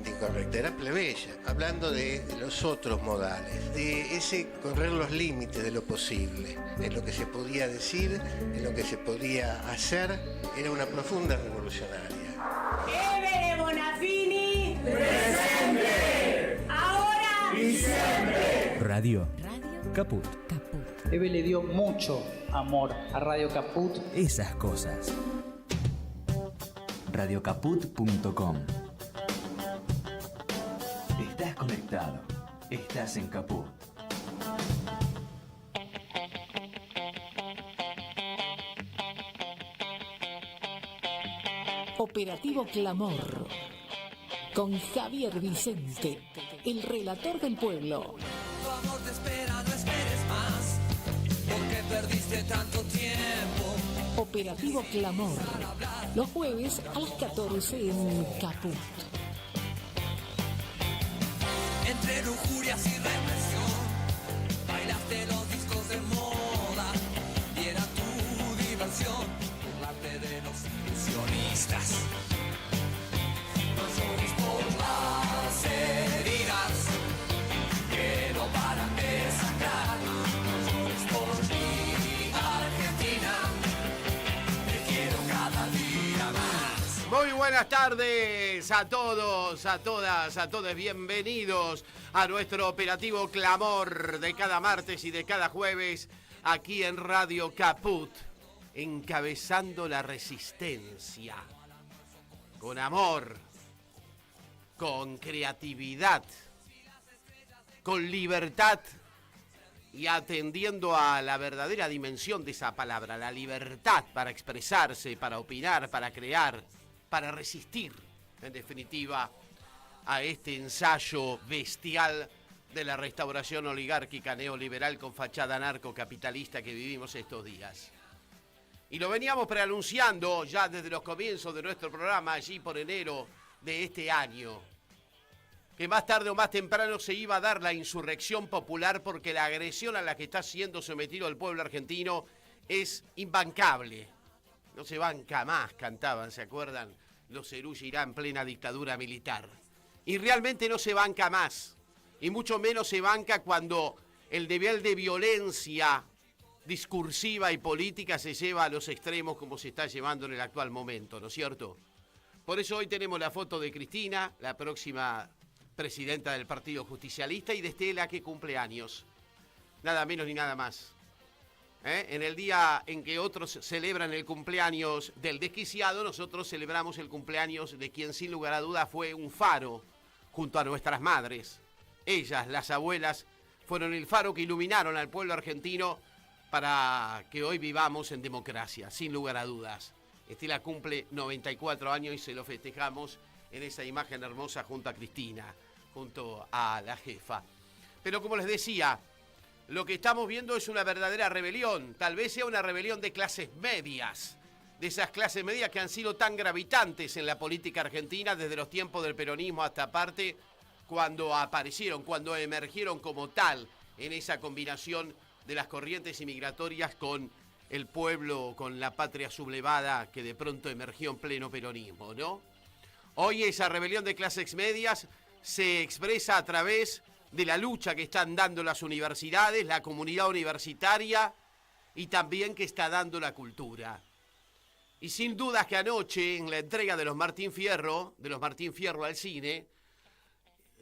políticamente incorrecta, era plebeya, hablando de los otros modales, de ese correr los límites de lo posible, en lo que se podía decir, en lo que se podía hacer, era una profunda revolucionaria. Evere Bonafini, presente, ahora y siempre. Radio Caput. Eve le dio mucho amor a Radio Caput. Esas cosas. Radiocaput.com. Estás conectado. Estás en Caput. Operativo Clamor. Con Javier Vicente, el relator del pueblo. Tu amor te espera, no esperes más, porque perdiste tanto tiempo. Operativo Clamor. Los jueves a las 14 en Caput. Entre lujurias y represión, bailaste los discos de moda y era tu diversión burlarte de los ilusionistas. No llores por las heridas que no paran de sangrar. No llores por mi Argentina, te quiero cada día más. Muy buenas tardes a todos, a todas, a todos. Bienvenidos a nuestro operativo Clamor de cada martes y de cada jueves aquí en Radio Caput, encabezando la resistencia con amor, con creatividad, con libertad y atendiendo a la verdadera dimensión de esa palabra, la libertad para expresarse, para opinar, para crear, para resistir, en definitiva, a este ensayo bestial de la restauración oligárquica neoliberal con fachada anarcocapitalista que vivimos estos días. Y lo veníamos preanunciando ya desde los comienzos de nuestro programa, allí por enero de este año, que más tarde o más temprano se iba a dar la insurrección popular porque la agresión a la que está siendo sometido el pueblo argentino es imbancable. No se banca más, cantaban, ¿se acuerdan? Los Cerulli en plena dictadura militar. Y realmente no se banca más. Y mucho menos se banca cuando el nivel de violencia discursiva y política se lleva a los extremos como se está llevando en el actual momento, ¿no es cierto? Por eso hoy tenemos la foto de Cristina, la próxima presidenta del Partido Justicialista, y de Estela, que cumple años. Nada menos ni nada más. En el día en que otros celebran el cumpleaños del desquiciado, nosotros celebramos el cumpleaños de quien sin lugar a duda fue un faro junto a nuestras madres. Ellas, las abuelas, fueron el faro que iluminaron al pueblo argentino para que hoy vivamos en democracia, sin lugar a dudas. Estela cumple 94 años y se lo festejamos en esa imagen hermosa junto a Cristina, junto a la jefa. Pero como les decía, lo que estamos viendo es una verdadera rebelión, tal vez sea una rebelión de clases medias, de esas clases medias que han sido tan gravitantes en la política argentina desde los tiempos del peronismo hasta parte cuando aparecieron, cuando emergieron como tal en esa combinación de las corrientes inmigratorias con el pueblo, con la patria sublevada que de pronto emergió en pleno peronismo, ¿no? Hoy esa rebelión de clases medias se expresa a través de la lucha que están dando las universidades, la comunidad universitaria y también que está dando la cultura. Y sin dudas que anoche, en la entrega de los Martín Fierro al cine,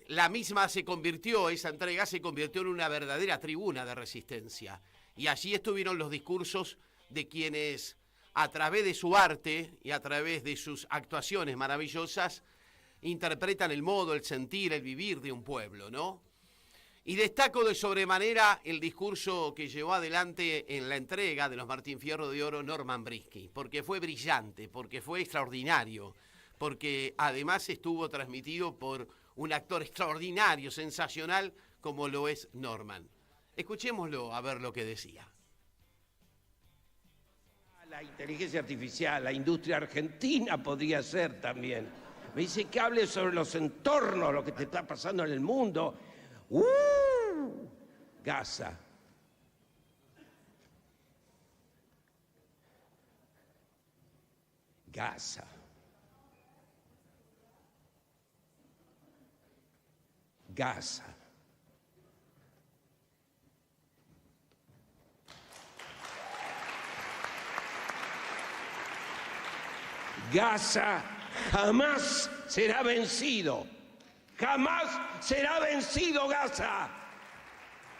la misma esa entrega se convirtió en una verdadera tribuna de resistencia. Y allí estuvieron los discursos de quienes, a través de su arte y a través de sus actuaciones maravillosas, interpretan el modo, el sentir, el vivir de un pueblo, ¿no? Y destaco de sobremanera el discurso que llevó adelante en la entrega de los Martín Fierro de Oro Norman Brisky, porque fue brillante, porque fue extraordinario, porque además estuvo transmitido por un actor extraordinario, sensacional, como lo es Norman. Escuchémoslo a ver lo que decía. La inteligencia artificial, la industria argentina podría ser también. Me dice que hable sobre los entornos, lo que te está pasando en el mundo. Gaza. Gaza. Gaza. Gaza jamás será vencido. Jamás será vencido Gaza.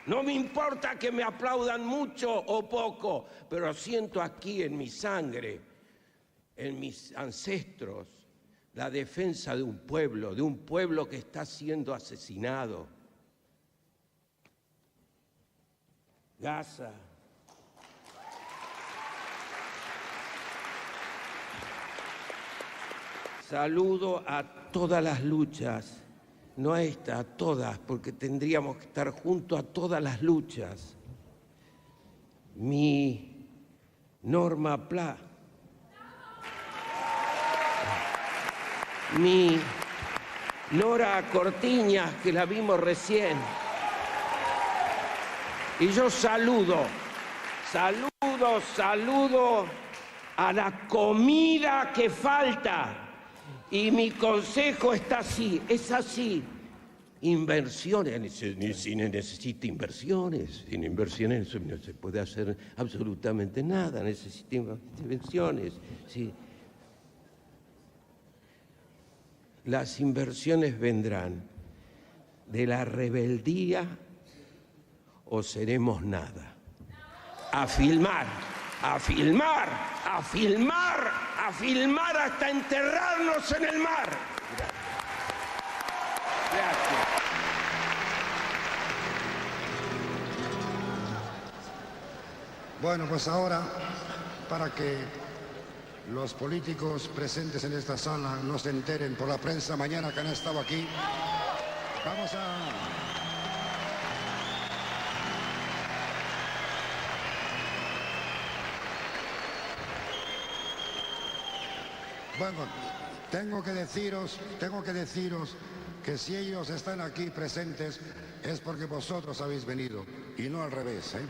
No me importa que me aplaudan mucho o poco, pero siento aquí en mi sangre, en mis ancestros, la defensa de un pueblo que está siendo asesinado. Gaza. Saludo a todas las luchas, no a esta, a todas, porque tendríamos que estar junto a todas las luchas. Mi Norma Pla, mi Nora Cortiñas, que la vimos recién. Y yo saludo a la comida que falta. Y mi consejo está así, es así. Inversiones, se necesita inversiones. Sin inversiones no se puede hacer absolutamente nada, necesita inversiones. Sí. Las inversiones vendrán de la rebeldía o seremos nada. A filmar hasta enterrarnos en el mar. Gracias. Bueno, pues ahora, para que los políticos presentes en esta sala no se enteren por la prensa mañana que han estado aquí, vamos a... Bueno, tengo que deciros que si ellos están aquí presentes es porque vosotros habéis venido y no al revés, ¿eh?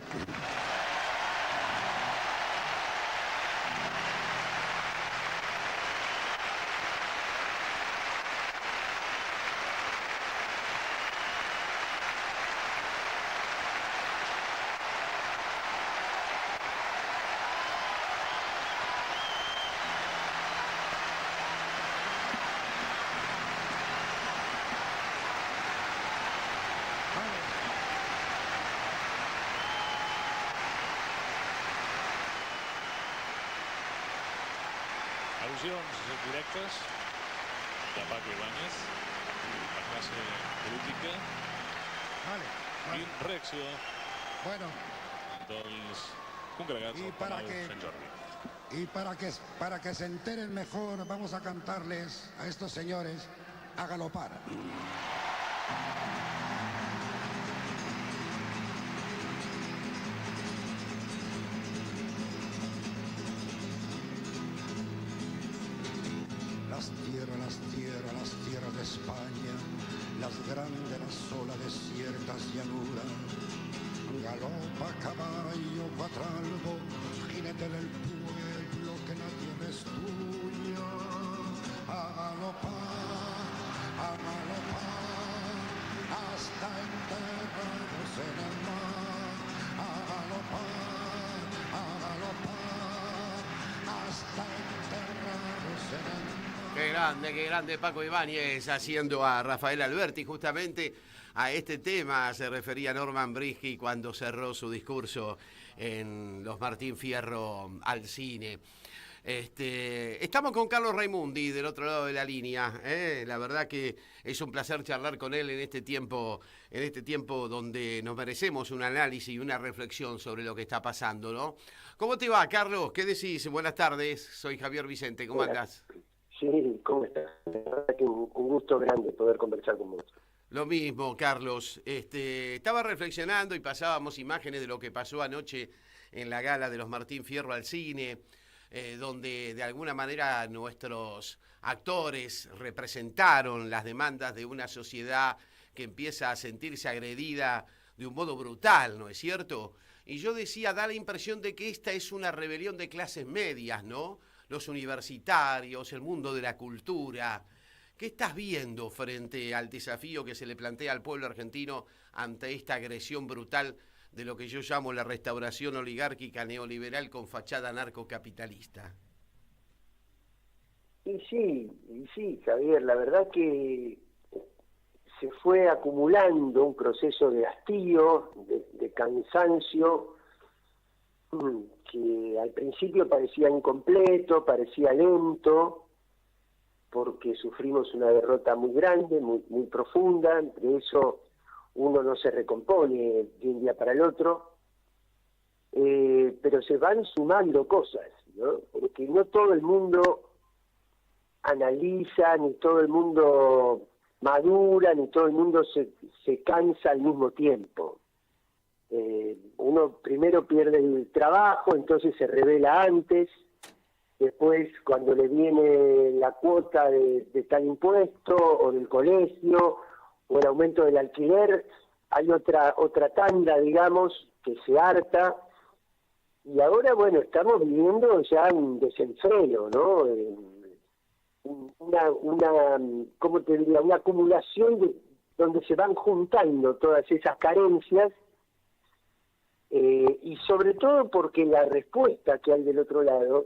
Al·lusions directes de Paco Ibáñez, la classe política, i reacció dels congregats al Palau Sant Jordi. Y para que se enteren mejor, vamos a cantarles a estos señores a galopar. Las tierras de España, las grandes, las solas desiertas llanuras. Galopa caballo, cuatralbo, jinete del pueblo que la tierra es tuya. A galopar, hasta enterrados en el mar. A galopar, hasta enterrados en el mar. Qué grande Paco Ibáñez haciendo a Rafael Alberti. Justamente a este tema se refería Norman Brisky cuando cerró su discurso en los Martín Fierro al cine. Estamos con Carlos Raimundi del otro lado de la línea. La verdad que es un placer charlar con él en este tiempo donde nos merecemos un análisis y una reflexión sobre lo que está pasando, ¿no? ¿Cómo te va, Carlos? ¿Qué decís? Buenas tardes. Soy Javier Vicente. ¿Cómo andás? Sí, ¿cómo estás? Un gusto grande poder conversar con vos. Lo mismo, Carlos. Estaba reflexionando y pasábamos imágenes de lo que pasó anoche en la gala de los Martín Fierro al cine, donde de alguna manera nuestros actores representaron las demandas de una sociedad que empieza a sentirse agredida de un modo brutal, ¿no es cierto? Y yo decía, da la impresión de que esta es una rebelión de clases medias, ¿no? Los universitarios, el mundo de la cultura, ¿Qué estás viendo frente al desafío que se le plantea al pueblo argentino ante esta agresión brutal de lo que yo llamo la restauración oligárquica neoliberal con fachada narcocapitalista? Y sí, Javier, la verdad que se fue acumulando un proceso de hastío, de cansancio, que al principio parecía incompleto, parecía lento, porque sufrimos una derrota muy grande, muy profunda. De eso uno no se recompone de un día para el otro, pero se van sumando cosas, ¿no? Porque no todo el mundo analiza, ni todo el mundo madura, ni todo el mundo se cansa al mismo tiempo. Uno primero pierde el trabajo, entonces se revela antes. Después, cuando le viene la cuota de tal impuesto, o del colegio, o el aumento del alquiler, hay otra tanda, digamos, que se harta. Y ahora, bueno, estamos viviendo ya un desenfreno, ¿no? ¿Cómo te diría? Una acumulación donde se van juntando todas esas carencias, y sobre todo porque la respuesta que hay del otro lado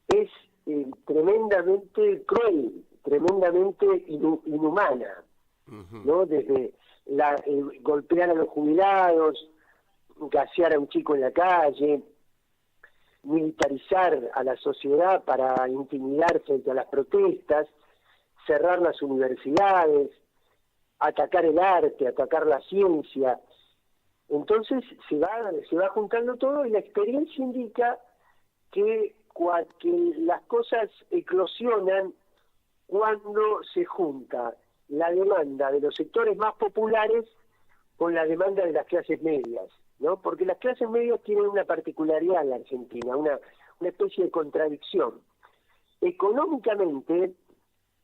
es tremendamente cruel, tremendamente inhumana, ¿no? Desde golpear a los jubilados, gasear a un chico en la calle, militarizar a la sociedad para intimidar frente a las protestas, cerrar las universidades, atacar el arte, atacar la ciencia. Entonces se va juntando todo, y la experiencia indica que las cosas eclosionan cuando se junta la demanda de los sectores más populares con la demanda de las clases medias, ¿no? Porque las clases medias tienen una particularidad en la Argentina, una especie de contradicción. Económicamente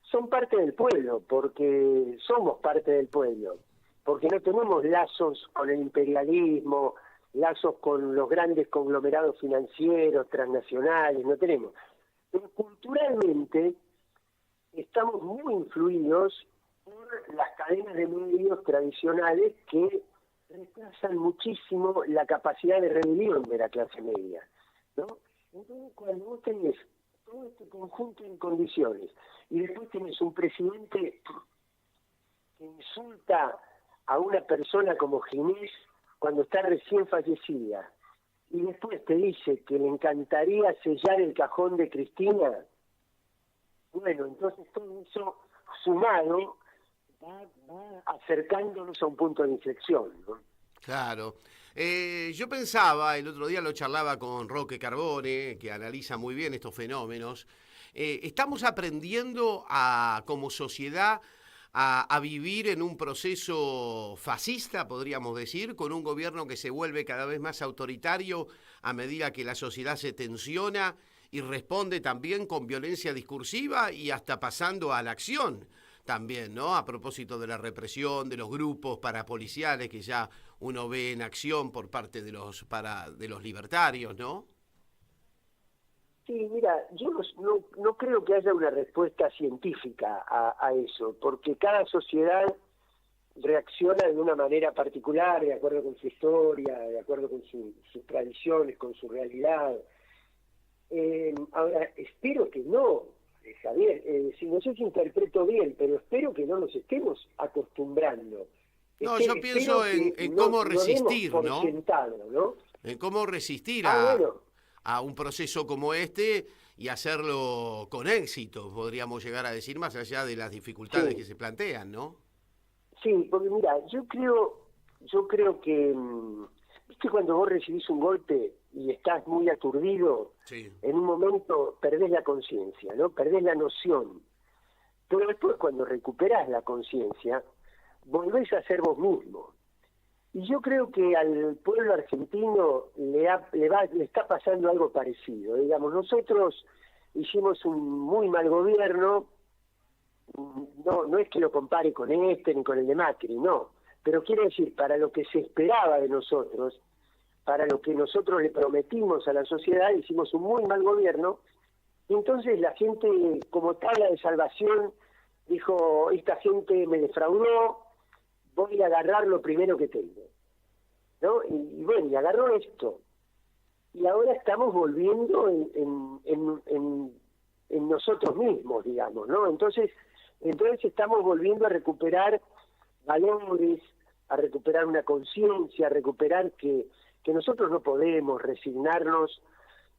son parte del pueblo, porque somos parte del pueblo, porque no tenemos lazos con el imperialismo, lazos con los grandes conglomerados financieros, transnacionales, no tenemos. Pero culturalmente estamos muy influidos por las cadenas de medios tradicionales que retrasan muchísimo la capacidad de rebelión de la clase media, ¿no? Entonces, cuando vos tenés todo este conjunto de condiciones y después tenés un presidente que insulta a una persona como Ginés cuando está recién fallecida, y después te dice que le encantaría sellar el cajón de Cristina, bueno, entonces todo eso sumado va acercándonos a un punto de inflexión, ¿no? Claro. Yo pensaba, el otro día lo charlaba con Roque Carbone, que analiza muy bien estos fenómenos. Estamos aprendiendo como sociedad a vivir en un proceso fascista, podríamos decir, con un gobierno que se vuelve cada vez más autoritario a medida que la sociedad se tensiona y responde también con violencia discursiva y hasta pasando a la acción también, ¿no? A propósito de la represión, de los grupos parapoliciales que ya uno ve en acción por parte de los libertarios, ¿no? Sí, mira, yo no creo que haya una respuesta científica a eso, porque cada sociedad reacciona de una manera particular, de acuerdo con su historia, de acuerdo con sus tradiciones, con su realidad. Ahora, espero que no, Javier, si no sé si interpreto bien, pero espero que no nos estemos acostumbrando. No, yo pienso en cómo resistir, ¿no? ¿no? En cómo resistir a un proceso como este y hacerlo con éxito, podríamos llegar a decir, más allá de las dificultades que se plantean, ¿no? Sí, porque mira, yo creo que, viste, cuando vos recibís un golpe y estás muy aturdido, en un momento perdés la conciencia, ¿no? Perdés la noción. Pero después, cuando recuperás la conciencia, volvés a ser vos mismo. Y yo creo que al pueblo argentino le está pasando algo parecido. Digamos, nosotros hicimos un muy mal gobierno, no es que lo compare con este ni con el de Macri, no. Pero quiero decir, para lo que se esperaba de nosotros, para lo que nosotros le prometimos a la sociedad, hicimos un muy mal gobierno, y entonces la gente, como tabla de salvación, dijo, esta gente me defraudó, voy a agarrar lo primero que tengo, ¿no? Y bueno, y agarró esto. Y ahora estamos volviendo en nosotros mismos, digamos, ¿no? Entonces estamos volviendo a recuperar valores, a recuperar una conciencia, a recuperar que nosotros no podemos resignarnos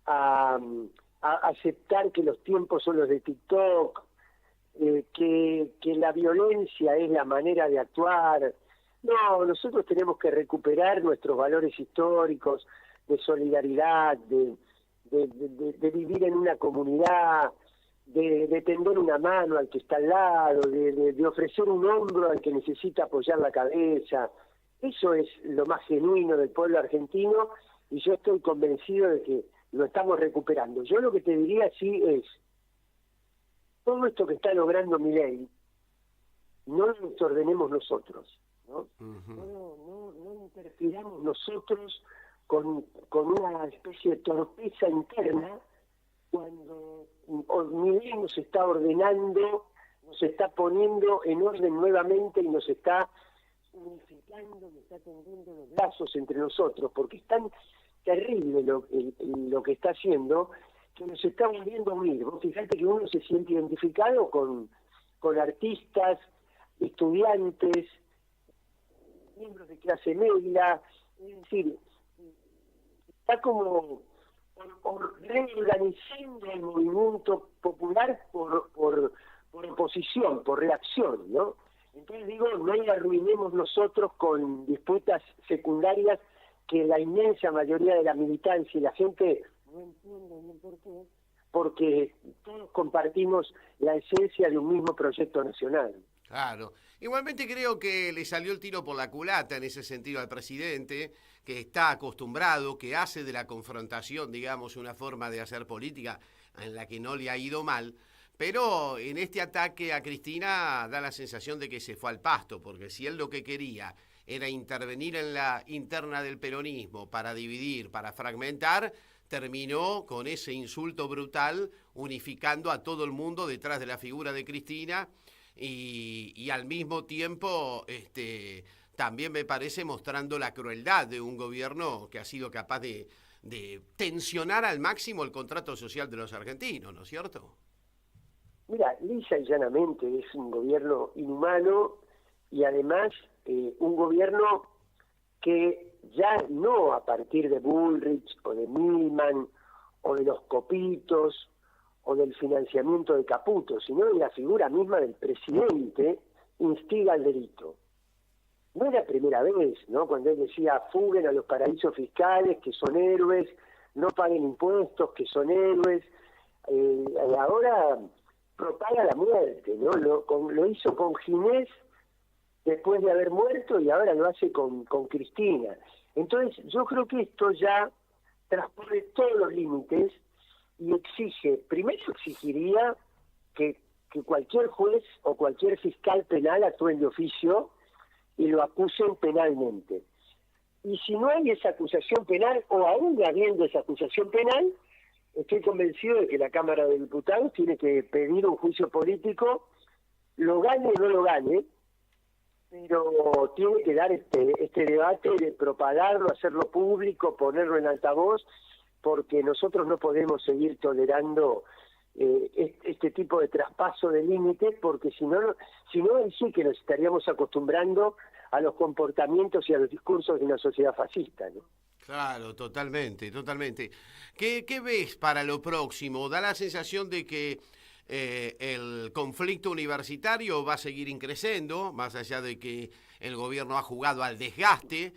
a aceptar que los tiempos son los de TikTok, que la violencia es la manera de actuar. No, nosotros tenemos que recuperar nuestros valores históricos de solidaridad, de vivir en una comunidad, de tender una mano al que está al lado, de ofrecer un hombro al que necesita apoyar la cabeza. Eso es lo más genuino del pueblo argentino y yo estoy convencido de que lo estamos recuperando. Yo lo que te diría sí es, todo esto que está logrando Milei, no lo desordenemos nosotros, ¿no? No interfiramos nosotros con una especie de torpeza interna cuando Milei nos está ordenando, nos está poniendo en orden nuevamente y nos está unificando, nos está tendiendo los lazos entre nosotros, porque es tan terrible lo que está haciendo que nos está volviendo a unir. Vos fíjate que uno se siente identificado con artistas, estudiantes, miembros de clase media, es decir, está como reorganizando el movimiento popular por oposición, por reacción, ¿no? Entonces digo, no arruinemos nosotros con disputas secundarias que la inmensa mayoría de la militancia y la gente no entiende bien por qué, porque todos compartimos la esencia de un mismo proyecto nacional. Claro. Igualmente creo que le salió el tiro por la culata en ese sentido al presidente, que está acostumbrado, que hace de la confrontación, digamos, una forma de hacer política en la que no le ha ido mal, pero en este ataque a Cristina da la sensación de que se fue al pasto, porque si él lo que quería era intervenir en la interna del peronismo para dividir, para fragmentar, terminó con ese insulto brutal unificando a todo el mundo detrás de la figura de Cristina y al mismo tiempo también me parece mostrando la crueldad de un gobierno que ha sido capaz de tensionar al máximo el contrato social de los argentinos, ¿no es cierto? Mira, lisa y llanamente es un gobierno inhumano y además un gobierno que ya no a partir de Bullrich o de Milman o de los copitos o del financiamiento de Caputo, sino de la figura misma del presidente, instiga al delito. No es la primera vez, ¿no? Cuando él decía, fuguen a los paraísos fiscales, que son héroes, no paguen impuestos, que son héroes, ahora propaga la muerte, ¿no? Lo hizo con Ginés después de haber muerto y ahora lo hace con Cristina. Entonces yo creo que esto ya transpone todos los límites y primero exigiría que cualquier juez o cualquier fiscal penal actúen de oficio y lo acusen penalmente. Y si no hay esa acusación penal, o aún habiendo esa acusación penal, estoy convencido de que la Cámara de Diputados tiene que pedir un juicio político, lo gane o no lo gane, pero tiene que dar este debate, de propagarlo, hacerlo público, ponerlo en altavoz, porque nosotros no podemos seguir tolerando este tipo de traspaso de límites, porque si no sí que nos estaríamos acostumbrando a los comportamientos y a los discursos de una sociedad fascista, ¿no? Claro, totalmente, totalmente. ¿Qué ves para lo próximo? Da la sensación de que el conflicto universitario va a seguir increciendo, más allá de que el gobierno ha jugado al desgaste,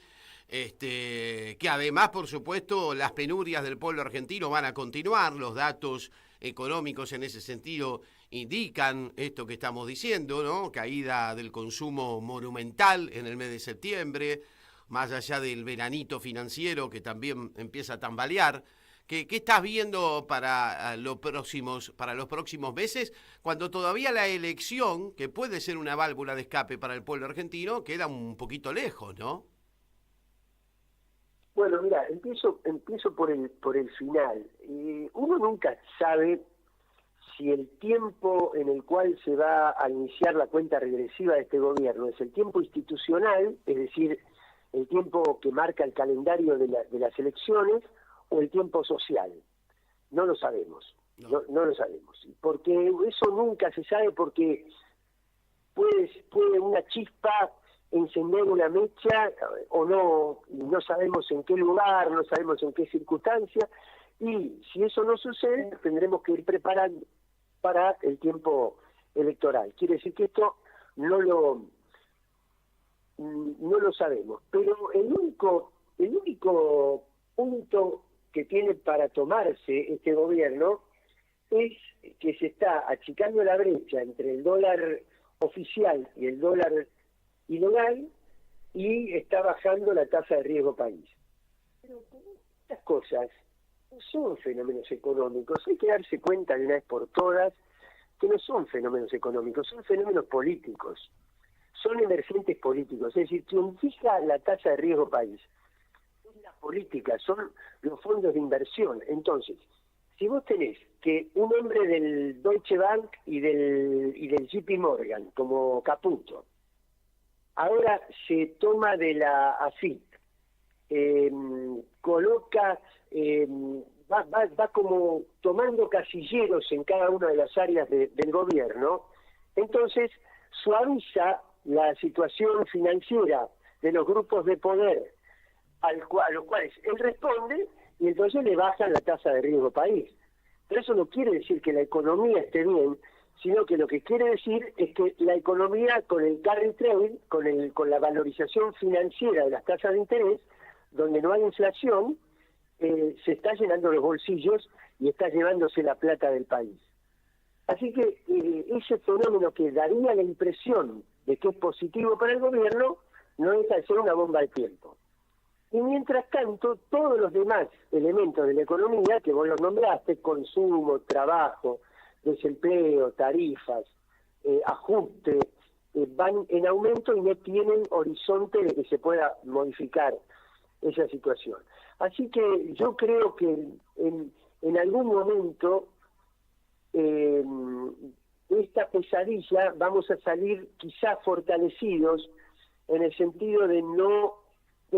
que además, por supuesto, las penurias del pueblo argentino van a continuar, los datos económicos en ese sentido indican esto que estamos diciendo, ¿no? Caída del consumo monumental en el mes de septiembre, más allá del veranito financiero que también empieza a tambalear. ¿Qué estás viendo para los próximos meses, cuando todavía la elección, que puede ser una válvula de escape para el pueblo argentino, queda un poquito lejos, ¿no? Bueno, mira, empiezo por el final. Uno nunca sabe si el tiempo en el cual se va a iniciar la cuenta regresiva de este gobierno es el tiempo institucional, es decir, el tiempo que marca el calendario de las elecciones, o el tiempo social. No lo sabemos, no lo sabemos. Porque eso nunca se sabe, porque puede una chispa encender una mecha o no sabemos en qué lugar, no sabemos en qué circunstancia, y si eso no sucede, tendremos que ir preparando para el tiempo electoral. Quiere decir que esto no lo sabemos, pero el único punto que tiene para tomarse este gobierno es que se está achicando la brecha entre el dólar oficial y el dólar ilegal, y está bajando la tasa de riesgo país. Pero estas cosas no son fenómenos económicos, hay que darse cuenta de una vez por todas que no son fenómenos económicos, son fenómenos políticos, son emergentes políticos. Es decir, quien fija la tasa de riesgo país es la política, son los fondos de inversión. Entonces, si vos tenés que un hombre del Deutsche Bank y del JP Morgan, como Caputo, ahora se toma de la AFIP, coloca, va como tomando casilleros en cada una de las áreas del gobierno, entonces suaviza la situación financiera de los grupos de poder a los cuales él responde, y entonces le bajan la tasa de riesgo país. Pero eso no quiere decir que la economía esté bien, sino que lo que quiere decir es que la economía, con el carry trade, con la valorización financiera de las tasas de interés, donde no hay inflación, se está llenando los bolsillos y está llevándose la plata del país. Así que ese fenómeno que daría la impresión de que es positivo para el gobierno, no deja de ser una bomba de tiempo. Y mientras tanto, todos los demás elementos de la economía, que vos los nombraste, consumo, trabajo, desempleo, tarifas, ajuste, van en aumento y no tienen horizonte de que se pueda modificar esa situación. Así que yo creo que en algún momento esta pesadilla vamos a salir quizás fortalecidos, en el sentido de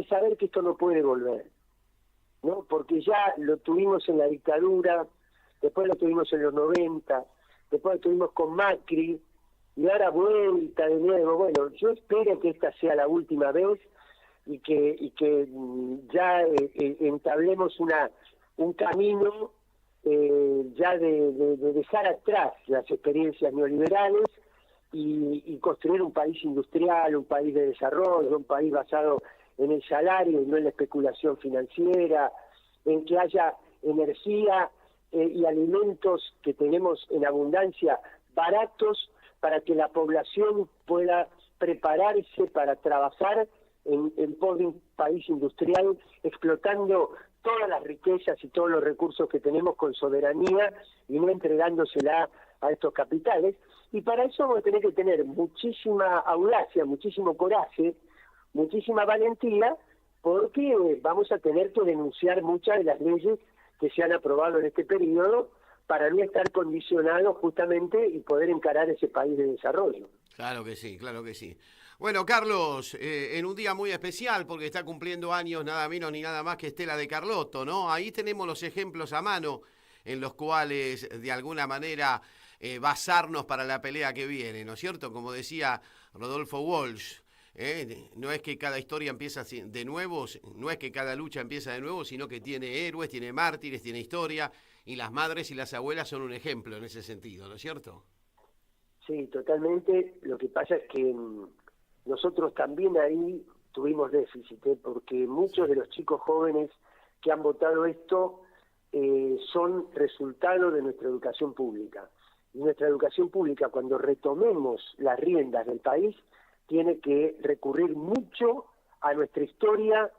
saber que esto no puede volver, ¿no? Porque ya lo tuvimos en la dictadura, después lo tuvimos en los 90, después lo tuvimos con Macri, y ahora vuelta de nuevo. Bueno, yo espero que esta sea la última vez y que ya entablemos un camino ya de dejar atrás las experiencias neoliberales y construir un país industrial, un país de desarrollo, un país basado en el salario y no en la especulación financiera, en que haya energía y alimentos que tenemos en abundancia, baratos, para que la población pueda prepararse para trabajar en pos de un país industrial, explotando todas las riquezas y todos los recursos que tenemos con soberanía y no entregándosela a estos capitales. Y para eso vamos a tener que tener muchísima audacia, muchísimo coraje, muchísima valentía, porque vamos a tener que denunciar muchas de las leyes que se han aprobado en este periodo para no estar condicionados justamente y poder encarar ese país de desarrollo. Claro que sí, claro que sí. Bueno, Carlos, en un día muy especial, porque está cumpliendo años nada menos ni nada más que Estela de Carlotto, ¿no? Ahí tenemos los ejemplos a mano en los cuales, de alguna manera, basarnos para la pelea que viene, ¿no es cierto? Como decía Rodolfo Walsh, no es que cada historia empieza de nuevo, no es que cada lucha empieza de nuevo, sino que tiene héroes, tiene mártires, tiene historia, y las madres y las abuelas son un ejemplo en ese sentido, ¿no es cierto? Sí, totalmente. Lo que pasa es que nosotros también ahí tuvimos déficit, porque muchos de los chicos jóvenes que han votado esto son resultado de nuestra educación pública. Y nuestra educación pública, cuando retomemos las riendas del país, tiene que recurrir mucho a nuestra historia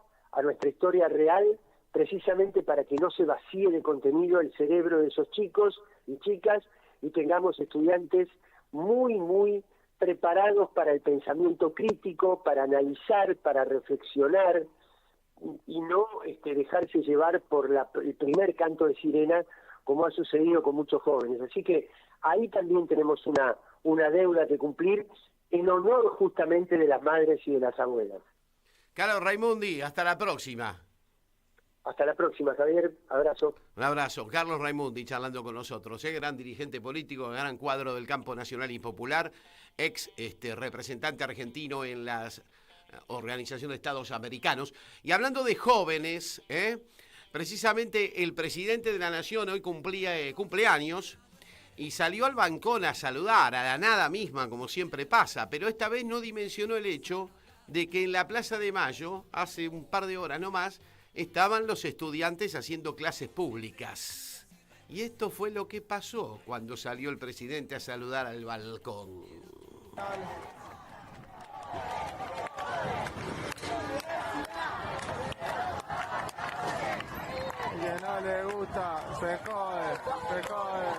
real, precisamente para que no se vacíe de contenido el cerebro de esos chicos y chicas, y tengamos estudiantes muy, muy preparados para el pensamiento crítico, para analizar, para reflexionar, y no dejarse llevar por el primer canto de sirena, como ha sucedido con muchos jóvenes. Así que ahí también tenemos una deuda que cumplir en honor justamente de las madres y de las abuelas. Carlos Raimundi, hasta la próxima. Hasta la próxima, Javier. Abrazo. Un abrazo. Carlos Raimundi charlando con nosotros, gran dirigente político, gran cuadro del campo nacional y popular, ex representante argentino en las Organización de Estados Americanos. Y hablando de jóvenes, precisamente el presidente de la Nación hoy cumple años y salió al balcón a saludar, a la nada misma, como siempre pasa, pero esta vez no dimensionó el hecho de que en la Plaza de Mayo, hace un par de horas nomás, estaban los estudiantes haciendo clases públicas. Y esto fue lo que pasó cuando salió el presidente a saludar al balcón. Que no le gusta, se jode, se jode.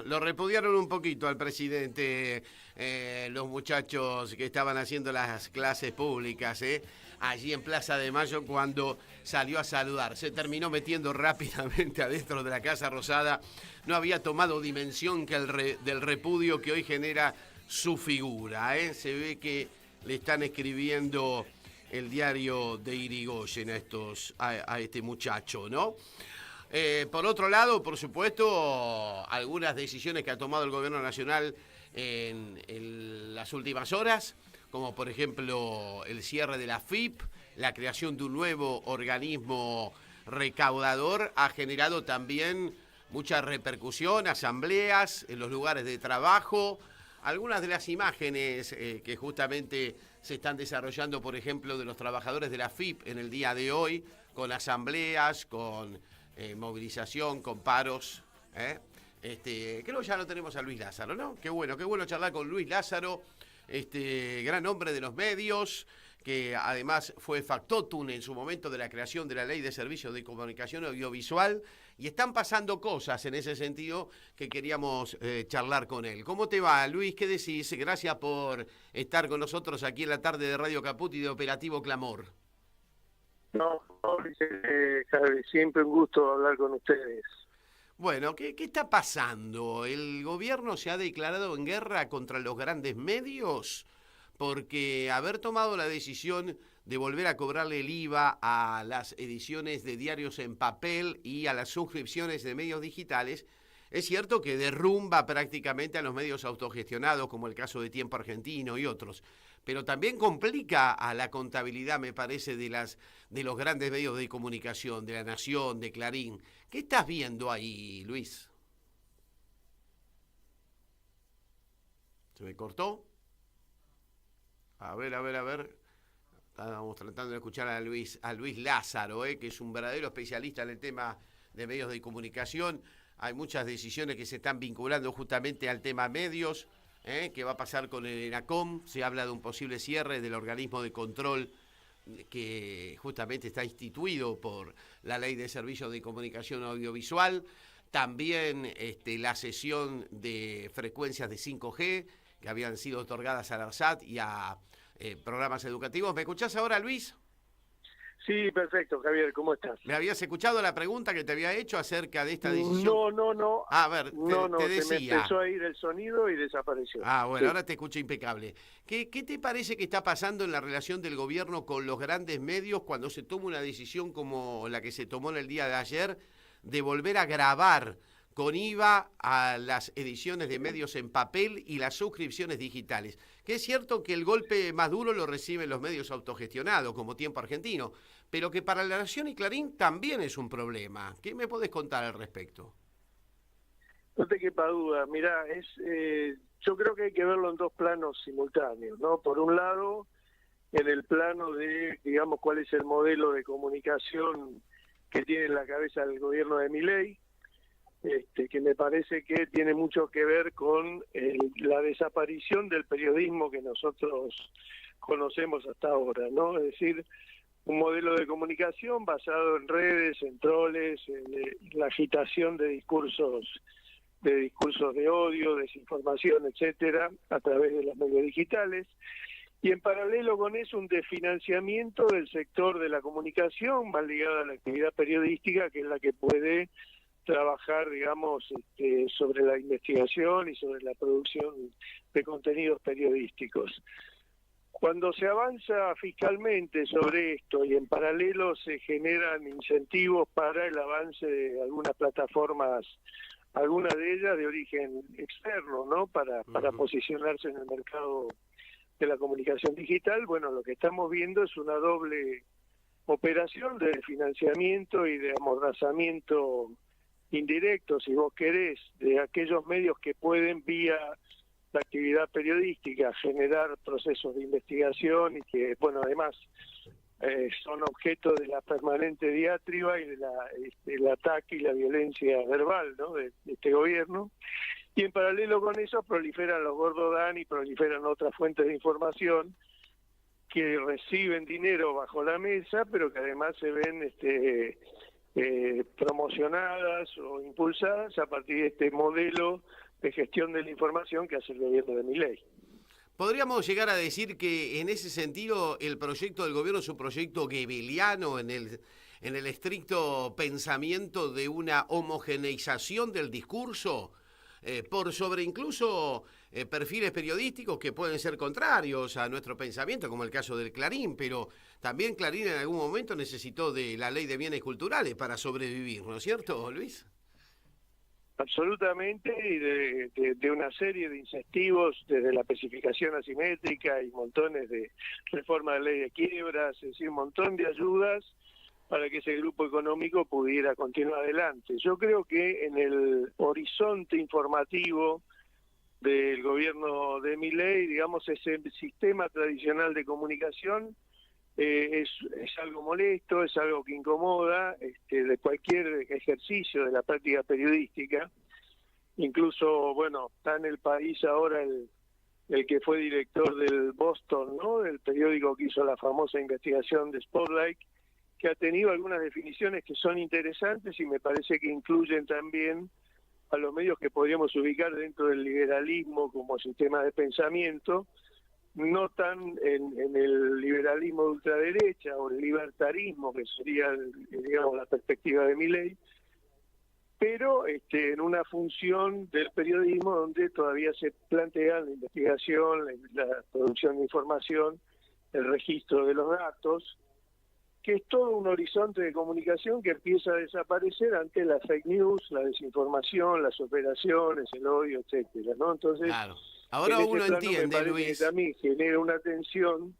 Lo repudiaron un poquito al presidente, los muchachos que estaban haciendo las clases públicas, allí en Plaza de Mayo cuando salió a saludar. Se terminó metiendo rápidamente adentro de la Casa Rosada. No había tomado dimensión del repudio que hoy genera su figura. Se ve que le están escribiendo el diario de Irigoyen a este muchacho, ¿no? Por otro lado, por supuesto, algunas decisiones que ha tomado el gobierno nacional en las últimas horas, como por ejemplo el cierre de la AFIP, la creación de un nuevo organismo recaudador, ha generado también mucha repercusión, asambleas en los lugares de trabajo. Algunas de las imágenes que justamente se están desarrollando, por ejemplo, de los trabajadores de la AFIP en el día de hoy, con asambleas, con movilización, con paros. Creo que ya lo tenemos a Luis Lázaro, ¿no? Qué bueno charlar con Luis Lázaro, gran hombre de los medios, que además fue factotum en su momento de la creación de la Ley de Servicios de Comunicación Audiovisual, y están pasando cosas en ese sentido que queríamos charlar con él. ¿Cómo te va, Luis? ¿Qué decís? Gracias por estar con nosotros aquí en la tarde de Radio Caput y de Operativo Clamor. No, Javi, siempre un gusto hablar con ustedes. Bueno, ¿qué está pasando? ¿El gobierno se ha declarado en guerra contra los grandes medios? Porque haber tomado la decisión de volver a cobrarle el IVA a las ediciones de diarios en papel y a las suscripciones de medios digitales, es cierto que derrumba prácticamente a los medios autogestionados, como el caso de Tiempo Argentino y otros, pero también complica a la contabilidad, me parece, de los grandes medios de comunicación, de La Nación, de Clarín. ¿Qué estás viendo ahí, Luis? ¿Se me cortó? A ver. Estábamos tratando de escuchar a Luis Lázaro, que es un verdadero especialista en el tema de medios de comunicación. Hay muchas decisiones que se están vinculando justamente al tema medios. ¿Qué va a pasar con el ENACOM? Se habla de un posible cierre del organismo de control que justamente está instituido por la Ley de Servicios de Comunicación Audiovisual. También la cesión de frecuencias de 5G que habían sido otorgadas a la ARSAT y a programas educativos. ¿Me escuchás ahora, Luis? Sí, perfecto, Javier, ¿cómo estás? ¿Me habías escuchado la pregunta que te había hecho acerca de esta decisión? No. A ver, te decía. Se me empezó a ir el sonido y desapareció. Bueno, sí. Ahora te escucho impecable. ¿Qué te parece que está pasando en la relación del gobierno con los grandes medios cuando se toma una decisión como la que se tomó en el día de ayer de volver a grabar con IVA a las ediciones de medios en papel y las suscripciones digitales? Que es cierto que el golpe más duro lo reciben los medios autogestionados, como Tiempo Argentino, pero que para La Nación y Clarín también es un problema. ¿Qué me podés contar al respecto? No te quepa duda. Mirá, yo creo que hay que verlo en dos planos simultáneos, ¿no? Por un lado, en el plano de, digamos, cuál es el modelo de comunicación que tiene en la cabeza el gobierno de Milei, que me parece que tiene mucho que ver con la desaparición del periodismo que nosotros conocemos hasta ahora, ¿no? Es decir, un modelo de comunicación basado en redes, en troles, en la agitación de discursos de discursos de odio, desinformación, etcétera, a través de los medios digitales. Y en paralelo con eso, un desfinanciamiento del sector de la comunicación, más ligado a la actividad periodística, que es la que puede trabajar, digamos, sobre la investigación y sobre la producción de contenidos periodísticos. Cuando se avanza fiscalmente sobre esto y en paralelo se generan incentivos para el avance de algunas plataformas, algunas de ellas de origen externo, ¿no? Para posicionarse en el mercado de la comunicación digital, bueno, lo que estamos viendo es una doble operación de financiamiento y de amordazamiento indirecto, si vos querés, de aquellos medios que pueden vía la actividad periodística generar procesos de investigación y que, bueno, además son objeto de la permanente diatriba y del ataque y la violencia verbal, ¿no? de este gobierno. Y en paralelo con eso proliferan los gordos y proliferan otras fuentes de información que reciben dinero bajo la mesa, pero que además se ven promocionadas o impulsadas a partir de este modelo de gestión de la información que hace el gobierno de Milei. ¿Podríamos llegar a decir que en ese sentido el proyecto del gobierno es un proyecto goebbeliano en el estricto pensamiento de una homogeneización del discurso? Por sobre incluso perfiles periodísticos que pueden ser contrarios a nuestro pensamiento, como el caso del Clarín, pero también Clarín en algún momento necesitó de la ley de bienes culturales para sobrevivir, ¿no es cierto, Luis? Absolutamente, y de una serie de incentivos, desde la especificación asimétrica y montones de reforma de ley de quiebras, es decir, un montón de ayudas para que ese grupo económico pudiera continuar adelante. Yo creo que en el horizonte informativo del gobierno de Milei, digamos, ese sistema tradicional de comunicación es algo molesto, es algo que incomoda de cualquier ejercicio de la práctica periodística. Incluso, bueno, está en el país ahora el que fue director del Boston, ¿no? El periódico que hizo la famosa investigación de Spotlight, que ha tenido algunas definiciones que son interesantes y me parece que incluyen también a los medios que podríamos ubicar dentro del liberalismo como sistema de pensamiento, no tan en el liberalismo de ultraderecha o el libertarismo, que sería, digamos, la perspectiva de Milei, pero en una función del periodismo donde todavía se plantea la investigación, la producción de información, el registro de los datos, que es todo un horizonte de comunicación que empieza a desaparecer ante la fake news, la desinformación, las operaciones, el odio, etcétera, ¿no? Entonces, claro. Ahora uno entiende, Luis, que también genera una tensión